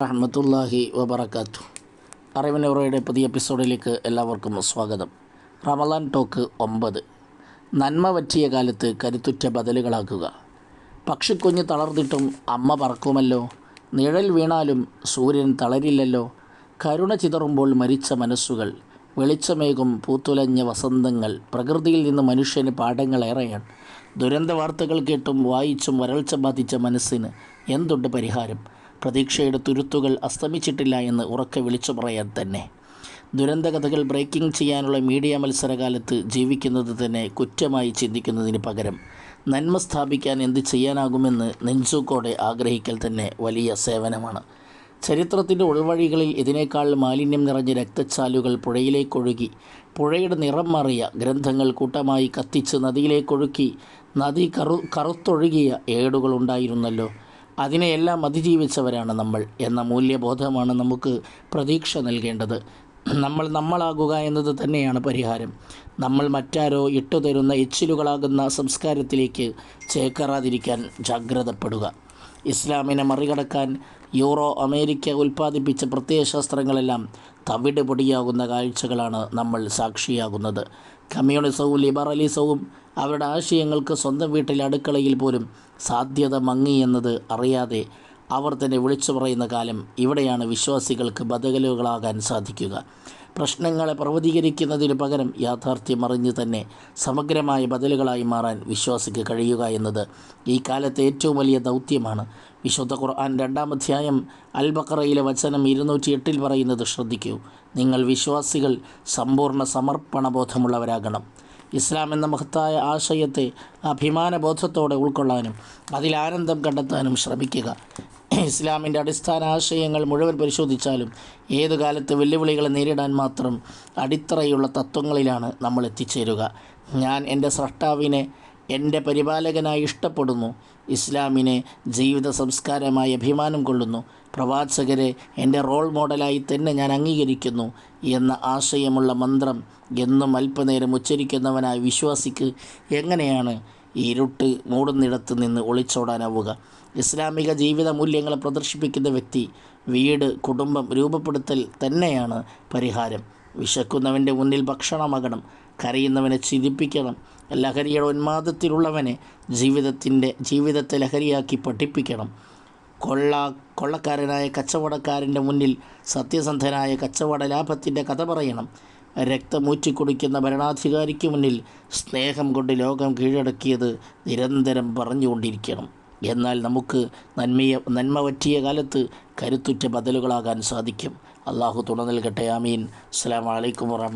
റഹ്മത്തുള്ളാഹി വബറകാത്തു. അറിവിനുറയുടെ പുതിയ എപ്പിസോഡിലേക്ക് എല്ലാവർക്കും സ്വാഗതം. റമളാൻ ടോക്ക് 9. നന്മ പറ്റിയ കാലത്ത് കരുത്തുറ്റ ബദലുകളാക്കുക. പക്ഷിക്കുഞ്ഞ് തളർന്നിട്ടും അമ്മ പറക്കുമല്ലോ. നിഴൽ വീണാലും സൂര്യൻ തളരില്ലല്ലോ. കരുണ ചിതറുമ്പോൾ മരിച്ച മനസ്സുകൾ, വെളിച്ചമേകും പൂത്തുലഞ്ഞ വസന്തങ്ങൾ. പ്രകൃതിയിൽ നിന്ന് മനുഷ്യന് പാഠങ്ങളേറെയാണ്. ദുരന്ത വാർത്തകൾ കേട്ടും വായിച്ചും വരൾച്ച ബാധിച്ച മനസ്സിന് എന്തുണ്ട് പരിഹാരം? പ്രതീക്ഷയുടെ തുരുത്തുകൾ അസ്തമിച്ചിട്ടില്ല എന്ന് ഉറക്കെ വിളിച്ചു പറയാൻ തന്നെ. ദുരന്തകഥകൾ ബ്രേക്കിംഗ് ചെയ്യാനുള്ള മീഡിയ മത്സരകാലത്ത് ജീവിക്കുന്നത് തന്നെ കുറ്റമായി ചിന്തിക്കുന്നതിന് പകരം നന്മ സ്ഥാപിക്കാൻ എന്ത് ചെയ്യാനാകുമെന്ന് നെഞ്ചൂക്കോടെ ആഗ്രഹിക്കൽ തന്നെ വലിയ സേവനമാണ്. ചരിത്രത്തിൻ്റെ ഉൾവഴികളിൽ ഇതിനേക്കാൾ മാലിന്യം നിറഞ്ഞ രക്തച്ചാലുകൾ പുഴയിലേക്കൊഴുകി, പുഴയുടെ നിറം മാറിയ ഗ്രന്ഥങ്ങൾ കൂട്ടമായി കത്തിച്ച് നദിയിലേക്കൊഴുക്കി, നദി കറുത്തൊഴുകിയ ഏടുകളുണ്ടായിരുന്നല്ലോ. അതിനെയെല്ലാം അതിജീവിച്ചവരാണ് നമ്മൾ എന്ന മൂല്യബോധമാണ് നമുക്ക് പ്രതീക്ഷ നൽകേണ്ടത്. നമ്മളാകുക എന്നത് തന്നെയാണ് പരിഹാരം. നമ്മൾ മറ്റാരോ ഇട്ടുതരുന്ന എച്ചിലുകളാകുന്ന സംസ്കാരത്തിലേക്ക് ചേക്കേറാതിരിക്കാൻ ജാഗ്രതപ്പെടുക. ഇസ്ലാമിനെ മറികടക്കാൻ യൂറോ അമേരിക്ക ഉൽപ്പാദിപ്പിച്ച പ്രത്യയശാസ്ത്രങ്ങളെല്ലാം തവിട് പൊടിയാകുന്ന കാഴ്ചകളാണ് നമ്മൾ സാക്ഷിയാകുന്നത്. കമ്മ്യൂണിസവും ലിബറലിസവും അവരുടെ ആശയങ്ങൾക്ക് സ്വന്തം വീട്ടിലെ അടുക്കളയിൽ പോലും സാധ്യത മങ്ങി എന്നത് അറിയാതെ അവർ തന്നെ വിളിച്ചു പറയുന്ന കാലം ഇവിടെയാണ് വിശ്വാസികൾക്ക് ബദലുകളാകാൻ സാധിക്കുക. പ്രശ്നങ്ങളെ പ്രവചീകരിക്കുന്നതിന് പകരം യാഥാർത്ഥ്യം അറിഞ്ഞ് തന്നെ സമഗ്രമായ ബദലുകളായി മാറാൻ വിശ്വാസിക്ക് കഴിയുക എന്നത് ഈ കാലത്തെ ഏറ്റവും വലിയ ദൗത്യമാണ്. വിശുദ്ധ ഖുർആൻ 2-ാം അധ്യായം അൽ ബഖറയിലെ വചനം 208 പറയുന്നത് ശ്രദ്ധിക്കൂ: നിങ്ങൾ വിശ്വാസികൾ സമ്പൂർണ്ണ സമർപ്പണബോധമുള്ളവരാകണം. ഇസ്ലാം എന്ന മഹത്തായ ആശയത്തെ അഭിമാനബോധത്തോടെ ഉൾക്കൊള്ളാനും അതിൽ ആനന്ദം കണ്ടെത്താനും ശ്രമിക്കുക. ഇസ്ലാമിൻ്റെ അടിസ്ഥാന ആശയങ്ങൾ മുഴുവൻ പരിശോധിച്ചാലും ഏതു കാലത്ത് വെല്ലുവിളികളെ നേരിടാൻ മാത്രം അടിത്തറയുള്ള തത്വങ്ങളിലാണ് നമ്മൾ എത്തിച്ചേരുക. ഞാൻ എൻ്റെ സ്രഷ്ടാവിനെ എൻ്റെ പരിപാലകനായി ഇഷ്ടപ്പെടുന്നു. ഇസ്ലാമിനെ ജീവിത സംസ്കാരമായി അഭിമാനം കൊള്ളുന്നു. പ്രവാചകരെ എൻ്റെ റോൾ മോഡലായി തന്നെ ഞാൻ അംഗീകരിക്കുന്നു എന്ന ആശയമുള്ള മന്ത്രം എന്നും അല്പനേരം ഉച്ചരിക്കുന്നവനായ വിശ്വാസിക്ക് എങ്ങനെയാണ് ഇരുട്ട് മൂടുന്നിടത്ത് നിന്ന് ഒളിച്ചോടാനാവുക? ഇസ്ലാമിക ജീവിത മൂല്യങ്ങളെ പ്രദർശിപ്പിക്കുന്ന വ്യക്തി, വീട്, കുടുംബം രൂപപ്പെടുത്തൽ തന്നെയാണ് പരിഹാരം. വിശക്കുന്നവൻ്റെ മുന്നിൽ ഭക്ഷണമാകണം, കരയുന്നവനെ ചിരിപ്പിക്കണം, ലഹരിയുടെ ഉന്മാദത്തിലുള്ളവനെ ജീവിതത്തെ ലഹരിയാക്കി പഠിപ്പിക്കണം. കൊള്ളക്കാരനായ കച്ചവടക്കാരൻ്റെ മുന്നിൽ സത്യസന്ധനായ കച്ചവട ലാഭത്തിൻ്റെ കഥ പറയണം. രക്തമൂറ്റിക്കുടിക്കുന്ന ഭരണാധികാരിക്ക് മുന്നിൽ സ്നേഹം കൊണ്ട് ലോകം കീഴടക്കിയത് നിരന്തരം പറഞ്ഞുകൊണ്ടിരിക്കണം. എന്നാൽ നമുക്ക് നന്മ പറ്റിയ കാലത്ത് കരുത്തുറ്റ ബദലുകളാകാൻ സാധിക്കും. അള്ളാഹു തുണ നൽകട്ടെ. ആമീൻ. അസ്സലാമു അലൈക്കും വറഹ്മത്തുള്ളാഹി.